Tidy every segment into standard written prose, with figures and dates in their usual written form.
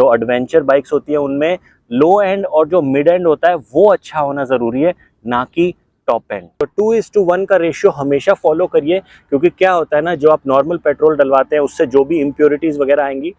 जो adventure bikes होती है उनमें लो एंड और जो मिड एंड होता है वो अच्छा होना ज़रूरी है, ना कि टॉप एंड। तो 2:1 का रेशियो हमेशा फॉलो करिए, क्योंकि क्या होता है ना, जो आप नॉर्मल पेट्रोल डलवाते हैं उससे जो भी इम्प्योरिटीज़ वगैरह आएंगी।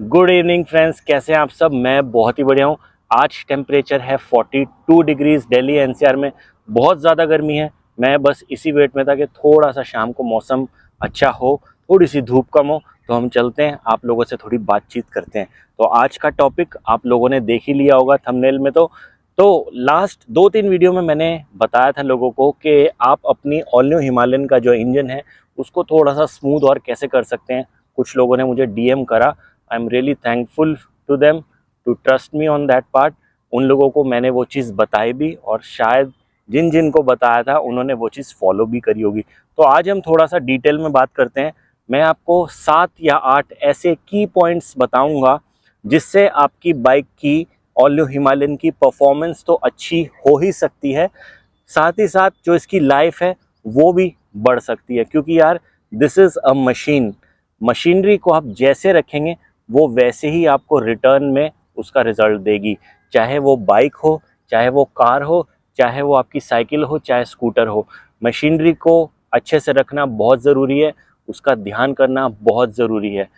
गुड इवनिंग फ्रेंड्स, कैसे हैं आप सब? मैं बहुत ही बढ़िया हूँ। आज टेम्परेचर है 42 डिग्रीज दिल्ली एनसीआर में, बहुत ज़्यादा गर्मी है। मैं बस इसी वेट में था कि थोड़ा सा शाम को मौसम अच्छा हो, थोड़ी सी धूप कम हो, तो हम चलते हैं आप लोगों से थोड़ी बातचीत करते हैं। तो आज का टॉपिक आप लोगों ने देख ही लिया होगा थंबनेल में। तो लास्ट 2-3 वीडियो में मैंने बताया था लोगों को कि आप अपनी ऑल न्यू हिमालयन का जो इंजन है उसको थोड़ा सा स्मूथ और कैसे कर सकते हैं। कुछ लोगों ने मुझे डीएम करा, I am really thankful to them to trust me on that part. उन लोगों को मैंने वो चीज़ बताई भी, और शायद जिन जिन को बताया था उन्होंने वो चीज़ फॉलो भी करी होगी। तो आज हम थोड़ा सा डिटेल में बात करते हैं। मैं आपको 7 या 8 ऐसे की पॉइंट्स बताऊंगा जिससे आपकी बाइक की ऑल न्यू हिमालयन की परफॉर्मेंस तो अच्छी हो ही सकती है, साथ ही साथ जो इसकी लाइफ है वो भी बढ़ सकती है। क्योंकि यार this is a machine, machinery को आप जैसे रखेंगे वो वैसे ही आपको रिटर्न में उसका रिजल्ट देगी। चाहे वो बाइक हो, चाहे वो कार हो, चाहे वो आपकी साइकिल हो, चाहे स्कूटर हो, मशीनरी को अच्छे से रखना बहुत ज़रूरी है, उसका ध्यान करना बहुत ज़रूरी है।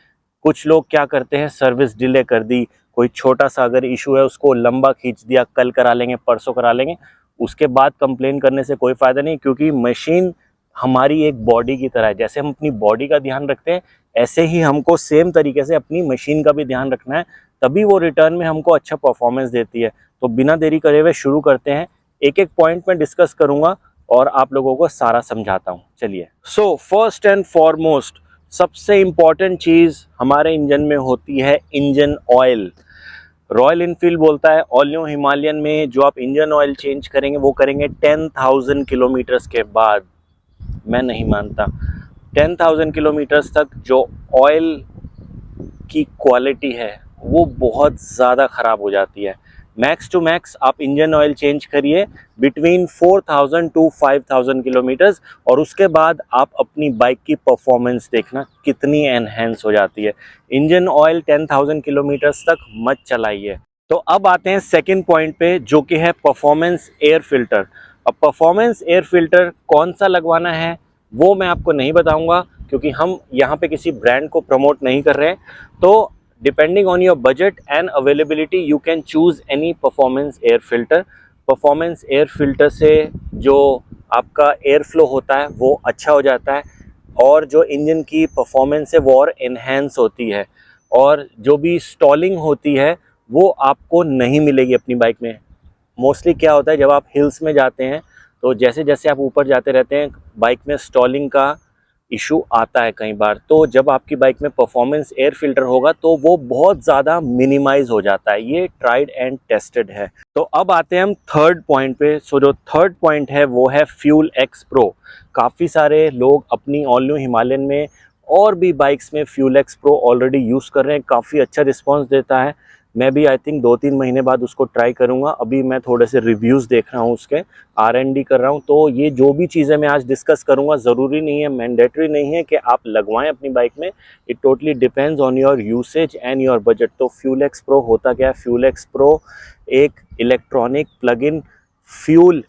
कुछ लोग क्या करते हैं, सर्विस डिले कर दी, कोई छोटा सा अगर इशू है उसको लंबा खींच दिया, कल करा लेंगे, परसों करा लेंगे, उसके बाद कंप्लेन करने से कोई फ़ायदा नहीं। क्योंकि मशीन हमारी एक बॉडी की तरह है, जैसे हम अपनी बॉडी का ध्यान रखते हैं ऐसे ही हमको सेम तरीके से अपनी मशीन का भी ध्यान रखना है, तभी वो रिटर्न में हमको अच्छा परफॉर्मेंस देती है। तो बिना देरी करे हुए शुरू करते हैं। एक एक पॉइंट में डिस्कस करूंगा और आप लोगों को सारा समझाता हूँ। चलिए, सो फर्स्ट एंड फॉरमोस्ट सबसे इम्पॉर्टेंट चीज़ हमारे इंजन में होती है इंजन ऑयल। रॉयल इनफील्ड बोलता है ऑल न्यू हिमालयन में जो आप इंजन ऑयल चेंज करेंगे वो करेंगे 10,000 किलोमीटर्स के बाद। मैं नहीं मानता। 10,000 किलोमीटर्स तक जो ऑयल की क्वालिटी है वो बहुत ज़्यादा ख़राब हो जाती है। मैक्स टू मैक्स आप इंजन ऑयल चेंज करिए बिटवीन 4,000 टू 5,000 किलोमीटर्स, और उसके बाद आप अपनी बाइक की परफॉर्मेंस देखना कितनी एनहेंस हो जाती है। इंजन ऑयल 10,000 किलोमीटर्स तक मत चलाइए। तो अब आते हैं सेकंड पॉइंट पे, जो कि है परफॉर्मेंस एयर फिल्टर। अब परफॉर्मेंस एयर फिल्टर कौन सा लगवाना है वो मैं आपको नहीं बताऊंगा, क्योंकि हम यहाँ पे किसी ब्रांड को प्रमोट नहीं कर रहे हैं। तो depending on your budget and availability you can choose any performance air filter. Performance air filter से जो आपका एयर फ्लो होता है वो अच्छा हो जाता है, और जो इंजन की परफॉर्मेंस है वो और इन्हेंस होती है, और जो भी स्टॉलिंग होती है वो आपको नहीं मिलेगी अपनी बाइक में। मोस्टली क्या होता है, जब आप हिल्स में जाते हैं तो जैसे जैसे आप ऊपर जाते रहते हैं बाइक में स्टॉलिंग का इशू आता है कई बार। तो जब आपकी बाइक में परफॉर्मेंस एयर फिल्टर होगा तो वो बहुत ज़्यादा मिनिमाइज हो जाता है। ये ट्राइड एंड टेस्टेड है। तो अब आते हैं हम थर्ड पॉइंट पे। सो जो थर्ड पॉइंट है वो है फ्यूल एक्स प्रो। काफ़ी सारे लोग अपनी ऑल न्यू हिमालयन में और भी बाइक्स में fuel x pro already use कर रहे हैं, काफ़ी अच्छा रिस्पॉन्स देता है। मैं भी आई थिंक 2-3 महीने बाद उसको ट्राई करूंगा। अभी मैं थोड़े से रिव्यूज़ देख रहा हूँ, उसके R&D कर रहा हूँ। तो ये जो भी चीज़ें मैं आज डिस्कस करूंगा ज़रूरी नहीं है, मैंडेटरी नहीं है कि आप लगवाएं अपनी बाइक में। It totally depends on your usage and your budget. तो फ्यूल एक्स प्रो होता क्या है? फ्यूल एक्स प्रो एक electronic plug in fuel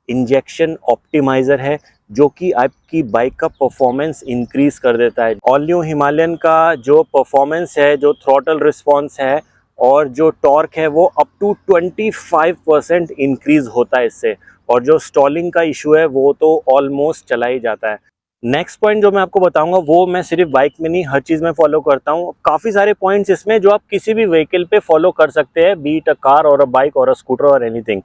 injection optimiser है, जो कि आपकी बाइक का परफॉर्मेंस इंक्रीज़ कर देता है। ऑल न्यू हिमालयन का जो परफॉर्मेंस है, जो थ्रॉटल रिस्पॉन्स है और जो टॉर्क है वो अप टू 25% इंक्रीज़ होता है इससे, और जो स्टॉलिंग का इशू है वो तो ऑलमोस्ट चला ही जाता है। नेक्स्ट पॉइंट जो मैं आपको बताऊंगा वो मैं सिर्फ बाइक में नहीं, हर चीज़ में फॉलो करता हूँ। काफ़ी सारे पॉइंट्स इसमें जो आप किसी भी व्हीकल पे फॉलो कर सकते हैं, बी इट अ कार और अ बाइक और अ स्कूटर और एनीथिंग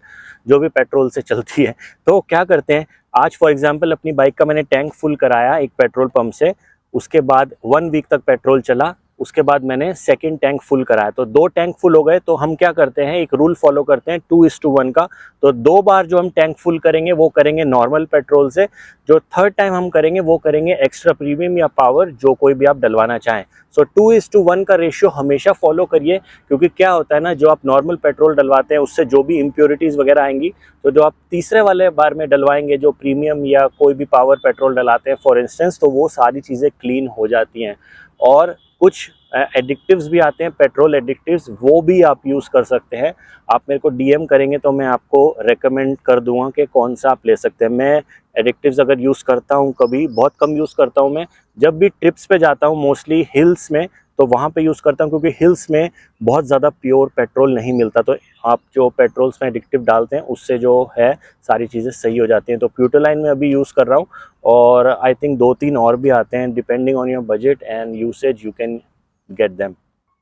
जो भी पेट्रोल से चलती है। तो क्या करते हैं, आज फॉर एग्जांपल अपनी बाइक का मैंने टैंक फुल कराया एक पेट्रोल पंप से, उसके बाद 1 वीक तक पेट्रोल चला, उसके बाद मैंने सेकंड टैंक फुल कराया, तो 2 टैंक फुल हो गए। तो हम क्या करते हैं, एक रूल फॉलो करते हैं 2:1 का। तो 2 बार जो हम टैंक फुल करेंगे वो करेंगे नॉर्मल पेट्रोल से, जो थर्ड टाइम हम करेंगे वो करेंगे एक्स्ट्रा प्रीमियम या पावर, जो कोई भी आप डलवाना चाहें। सो 2:1 का रेशियो हमेशा फॉलो करिए, क्योंकि क्या होता है ना, जो आप नॉर्मल पेट्रोल डलवाते हैं उससे जो भी इम्प्योरिटीज़ वगैरह आएंगी, तो जो आप तीसरे वाले बार में डलवाएंगे जो प्रीमियम या कोई भी पावर पेट्रोल डलाते हैं फॉर इंस्टेंस, तो वो सारी चीज़ें क्लीन हो जाती हैं। और कुछ एडिक्टिव्स भी आते हैं, पेट्रोल एडिक्टिव्स, वो भी आप यूज़ कर सकते हैं। आप मेरे को डीएम करेंगे तो मैं आपको रेकमेंड कर दूंगा कि कौन सा आप ले सकते हैं। मैं एडिक्टिव्स अगर यूज़ करता हूँ, कभी बहुत कम यूज़ करता हूँ, मैं जब भी ट्रिप्स पे जाता हूँ मोस्टली हिल्स में, तो वहाँ पे यूज़ करता हूँ, क्योंकि हिल्स में बहुत ज़्यादा प्योर पेट्रोल नहीं मिलता। तो आप जो पेट्रोल्स में एडिक्टिव डालते हैं उससे जो है सारी चीज़ें सही हो जाती हैं। तो प्यूटोलाइन में अभी यूज़ कर रहा हूँ, और आई थिंक 2-3 और भी आते हैं, depending on your budget and usage you can get them.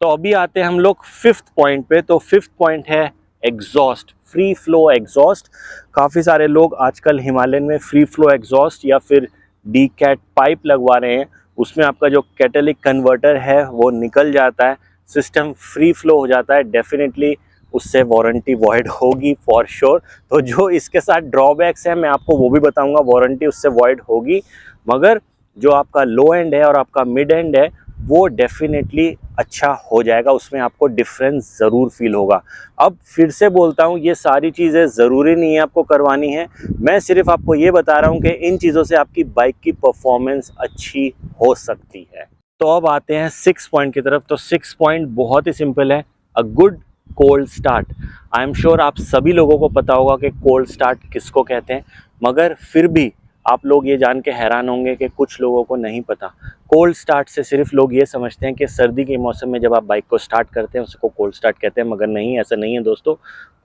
तो अभी आते हैं हम लोग 5th पॉइंट पे। तो 5th पॉइंट है एग्जॉस्ट, फ्री फ्लो एग्जॉस्ट। काफ़ी सारे लोग आजकल हिमालयन में फ्री फ्लो एग्जॉस्ट या फिर डी कैट पाइप लगवा रहे हैं। उसमें आपका जो कैटेलिक कन्वर्टर है वो निकल जाता है, सिस्टम फ्री फ्लो हो जाता है। डेफिनेटली उससे वारंटी वॉइड होगी फॉर श्योर। तो जो इसके साथ ड्रॉबैक्स हैं मैं आपको वो भी बताऊंगा, वारंटी उससे वॉइड होगी, मगर जो आपका लो एंड है और आपका मिड एंड है वो डेफिनेटली अच्छा हो जाएगा, उसमें आपको डिफरेंस ज़रूर फील होगा। अब फिर से बोलता हूँ, ये सारी चीज़ें ज़रूरी नहीं है आपको करवानी है, मैं सिर्फ आपको ये बता रहा हूँ कि इन चीज़ों से आपकी बाइक की परफॉर्मेंस अच्छी हो सकती है। तो अब आते हैं 6 पॉइंट की तरफ। तो 6 पॉइंट बहुत ही सिंपल है, a good cold start. I am sure आप सभी लोगों को पता होगा कि कोल्ड स्टार्ट किसको कहते हैं, मगर फिर भी आप लोग ये जान के हैरान होंगे कि कुछ लोगों को नहीं पता। कोल्ड स्टार्ट से सिर्फ लोग ये समझते हैं कि सर्दी के मौसम में जब आप बाइक को स्टार्ट करते हैं उसको कोल्ड स्टार्ट कहते हैं, मगर नहीं, ऐसा नहीं है दोस्तों।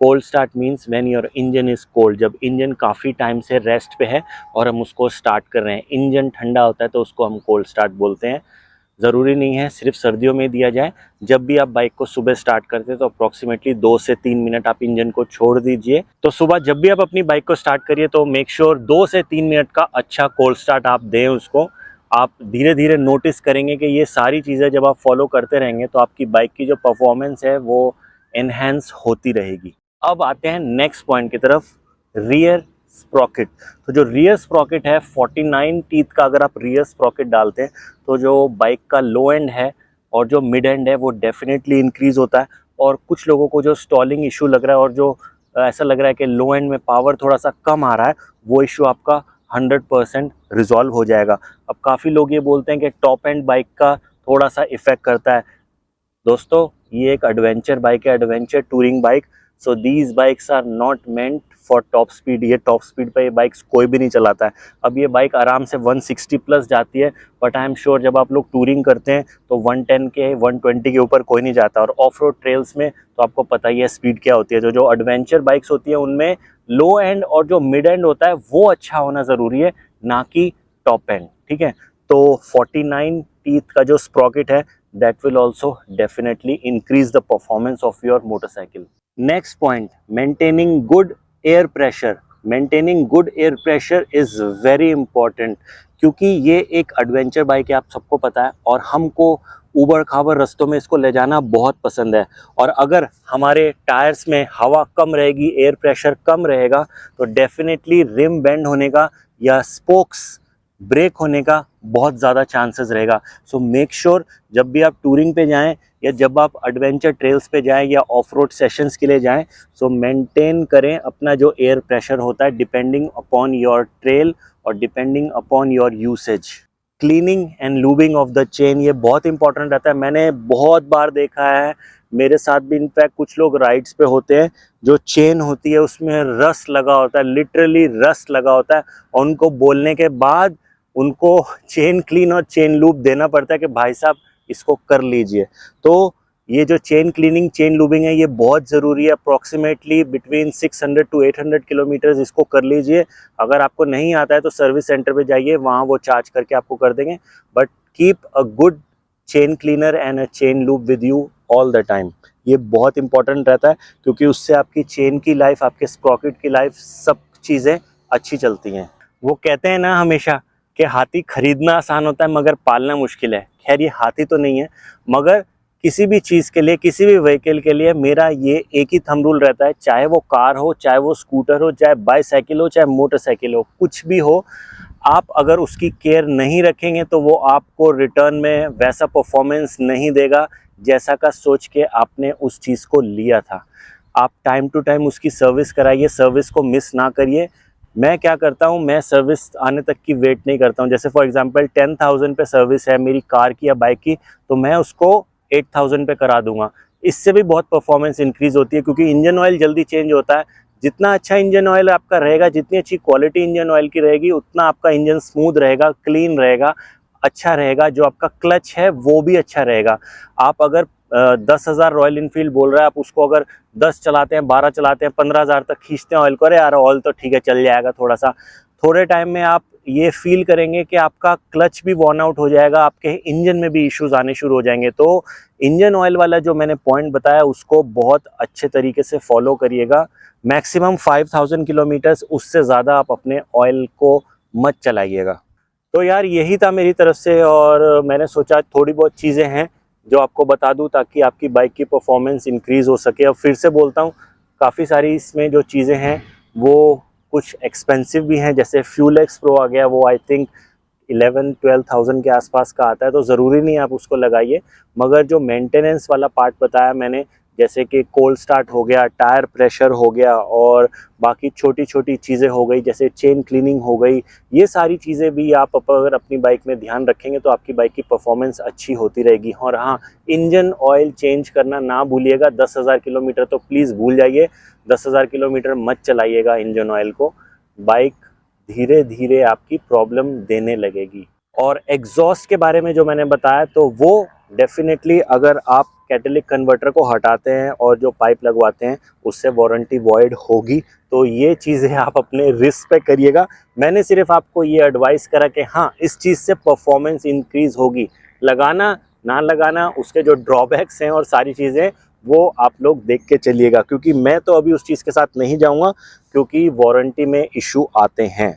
Cold start means when your engine is cold, जब इंजन काफ़ी टाइम से रेस्ट पे है और हम उसको स्टार्ट कर रहे हैं। इंजन ठंडा होता है तो उसको हम कोल्ड स्टार्ट बोलते हैं। ज़रूरी नहीं है सिर्फ सर्दियों में दिया जाए। जब भी आप बाइक को सुबह स्टार्ट करते हैं तो अप्रॉक्सीमेटली 2 से 3 मिनट आप इंजन को छोड़ दीजिए। तो सुबह जब भी आप अपनी बाइक को स्टार्ट करिए तो मेक श्योर 2 से 3 मिनट का अच्छा कोल्ड स्टार्ट आप दें उसको। आप धीरे धीरे नोटिस करेंगे कि ये सारी चीज़ें जब आप फॉलो करते रहेंगे तो आपकी बाइक की जो परफॉर्मेंस है वो एनहेंस होती रहेगी। अब आते हैं नेक्स्ट पॉइंट की तरफ, रियर स्प्रॉकेट। तो जो रियर स्प्रॉकेट है 49 टीथ का अगर आप रियर स्प्रॉकेट डालते हैं तो जो बाइक का लो एंड है और जो मिड एंड है वो डेफिनेटली इंक्रीज़ होता है। और कुछ लोगों को जो स्टॉलिंग इशू लग रहा है और जो ऐसा लग रहा है कि लो एंड में पावर थोड़ा सा कम आ रहा है, वो इशू आपका 100% रिजॉल्व हो जाएगा। अब काफ़ी लोग ये बोलते हैं कि टॉप एंड बाइक का थोड़ा सा इफेक्ट करता है। दोस्तों ये एक एडवेंचर बाइक है, adventure touring bike. So these bikes are not meant for top speed. ये टॉप स्पीड पे ये बाइक्स कोई भी नहीं चलाता है। अब ये बाइक आराम से 160 प्लस जाती है, बट आई एम श्योर जब आप लोग टूरिंग करते हैं तो 110 के 120 के ऊपर कोई नहीं जाता। और ऑफ रोड ट्रेल्स में तो आपको पता ही है स्पीड क्या होती है। तो जो एडवेंचर बाइक्स होती है उनमें लो एंड और जो मिड एंड होता है वो अच्छा होना ज़रूरी है, ना कि टॉप एंड। ठीक है, तो 49 टीथ का जो स्प्रॉकेट है that will also definitely increase the performance of your motorcycle. Next point, maintaining good air pressure. Maintaining good air pressure is very important, क्योंकि ये एक एडवेंचर बाइक है, आप सबको पता है, और हमको ऊबड़ खाबड़ रास्तों में इसको ले जाना बहुत पसंद है। और अगर हमारे टायर्स में हवा कम रहेगी, एयर प्रेशर कम रहेगा, तो डेफिनेटली रिम बेंड होने का या स्पोक्स ब्रेक होने का बहुत ज़्यादा चांसेस रहेगा। सो मेक श्योर जब भी आप टूरिंग पे जाएं या जब आप एडवेंचर ट्रेल्स पे जाएं या ऑफ रोड सेशंस के लिए जाएं, सो मेंटेन करें अपना जो एयर प्रेशर होता है डिपेंडिंग अपॉन योर ट्रेल और depending upon your usage. Cleaning and lubing of the chain, ये बहुत इंपॉर्टेंट रहता है। मैंने बहुत बार देखा है, मेरे साथ भी इनफैक्ट कुछ लोग राइड्स पे होते हैं, जो चेन होती है उसमें रस्ट लगा होता है, लिटरली रस्ट लगा होता है, और उनको बोलने के बाद उनको चेन क्लीन और चेन लूब देना पड़ता है कि भाई साहब इसको कर लीजिए। तो ये जो चेन क्लीनिंग चेन लूबिंग है ये बहुत ज़रूरी है। अप्रॉक्सीमेटली बिटवीन 600 टू 800 किलोमीटर्स इसको कर लीजिए। अगर आपको नहीं आता है तो सर्विस सेंटर पे जाइए, वहाँ वो चार्ज करके आपको कर देंगे, but keep a good chain cleaner and a chain lube with you all the time. ये बहुत इंपॉर्टेंट रहता है, क्योंकि उससे आपकी चेन की लाइफ, आपके स्प्रॉकेट की लाइफ, सब चीज़ें अच्छी चलती हैं। वो कहते हैं ना हमेशा कि हाथी खरीदना आसान होता है मगर पालना मुश्किल है। खैर ये हाथी तो नहीं है, मगर किसी भी चीज़ के लिए, किसी भी व्हीकल के लिए मेरा ये एक ही थंब रूल रहता है, चाहे वो कार हो, चाहे वो स्कूटर हो, चाहे बाईसाइकिल हो, चाहे मोटरसाइकिल हो, कुछ भी हो, आप अगर उसकी केयर नहीं रखेंगे तो वो आपको रिटर्न में वैसा परफॉर्मेंस नहीं देगा जैसा का सोच के आपने उस चीज़ को लिया था। आप टाइम टू टाइम उसकी सर्विस कराइए, सर्विस को मिस ना करिए। मैं क्या करता हूँ, मैं सर्विस आने तक की वेट नहीं करता हूँ। जैसे फॉर एग्जांपल 10,000 पे सर्विस है मेरी कार की या बाइक की, तो मैं उसको 8,000 पे करा दूंगा। इससे भी बहुत परफॉर्मेंस इंक्रीज होती है, क्योंकि इंजन ऑयल जल्दी चेंज होता है। जितना अच्छा इंजन ऑयल आपका रहेगा, जितनी अच्छी क्वालिटी इंजन ऑयल की रहेगी, उतना आपका इंजन स्मूथ रहेगा, क्लीन रहेगा, अच्छा रहेगा। जो आपका क्लच है वो भी अच्छा रहेगा। आप अगर 10,000 रॉयल इनफील्ड बोल रहा है, आप उसको अगर 10 चलाते हैं, 12 चलाते हैं, 15,000 तक खींचते हैं ऑयल को, अरे यार ऑयल तो ठीक है चल जाएगा थोड़ा सा, थोड़े टाइम में आप ये फील करेंगे कि आपका क्लच भी वॉर्न आउट हो जाएगा, आपके इंजन में भी इश्यूज आने शुरू हो जाएंगे। तो इंजन ऑयल वाला जो मैंने पॉइंट बताया उसको बहुत अच्छे तरीके से फॉलो करिएगा। मैक्सिमम 5,000 किलोमीटर्स, उससे ज़्यादा आप अपने ऑयल को मत चलाइएगा। तो यार यही था मेरी तरफ से, और मैंने सोचा थोड़ी बहुत चीज़ें हैं जो आपको बता दूं ताकि आपकी बाइक की परफॉर्मेंस इंक्रीज़ हो सके। अब फिर से बोलता हूं, काफ़ी सारी इसमें जो चीज़ें हैं वो कुछ एक्सपेंसिव भी हैं। जैसे फ्यूल एक्स प्रो आ गया, वो आई थिंक 11-12,000 के आसपास का आता है, तो ज़रूरी नहीं आप उसको लगाइए। मगर जो मेंटेनेंस वाला पार्ट बताया मैंने, जैसे कि कोल्ड स्टार्ट हो गया, टायर प्रेशर हो गया, और बाकी छोटी छोटी चीज़ें हो गई जैसे चेन क्लीनिंग हो गई, ये सारी चीज़ें भी आप अगर अपनी बाइक में ध्यान रखेंगे तो आपकी बाइक की परफॉर्मेंस अच्छी होती रहेगी। और हाँ, इंजन ऑयल चेंज करना ना भूलिएगा। 10,000 किलोमीटर तो प्लीज़ भूल जाइए, 10,000 किलोमीटर मत चलाइएगा इंजन ऑयल को। बाइक धीरे धीरे आपकी प्रॉब्लम देने लगेगी। और एग्जॉस्ट के बारे में जो मैंने बताया, तो वो डेफिनेटली अगर आप कैटेलिक कन्वर्टर को हटाते हैं और जो पाइप लगवाते हैं उससे वारंटी वॉइड होगी। तो ये चीज़ें आप अपने रिस्क पे करिएगा। मैंने सिर्फ आपको ये एडवाइस करा कि हाँ, इस चीज़ से परफॉर्मेंस इंक्रीज़ होगी। लगाना ना लगाना, उसके जो ड्रॉबैक्स हैं और सारी चीज़ें, वो आप लोग देख के चलिएगा, क्योंकि मैं तो अभी उस चीज़ के साथ नहीं जाऊँगा, क्योंकि वारंटी में इशू आते हैं।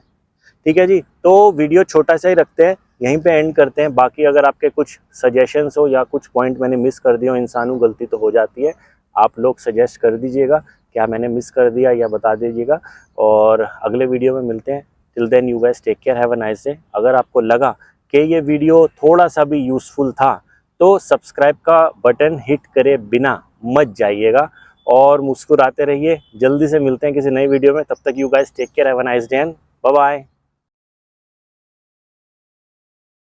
ठीक है जी, तो वीडियो छोटा सा ही रखते हैं, यहीं पे एंड करते हैं। बाकी अगर आपके कुछ सजेशंस हो या कुछ पॉइंट मैंने मिस कर दिया हो, इंसानों गलती तो हो जाती है, आप लोग सजेस्ट कर दीजिएगा क्या मैंने मिस कर दिया, या बता दीजिएगा। और अगले वीडियो में मिलते हैं। Till then you guys take care, have a nice day. अगर आपको लगा कि ये वीडियो थोड़ा सा भी यूज़फुल था तो सब्सक्राइब का बटन हिट करे बिना मत जाइएगा, और मुस्कुराते रहिए। जल्दी से मिलते हैं किसी नई वीडियो में, तब तक you guys take care, have a nice day and bye bye.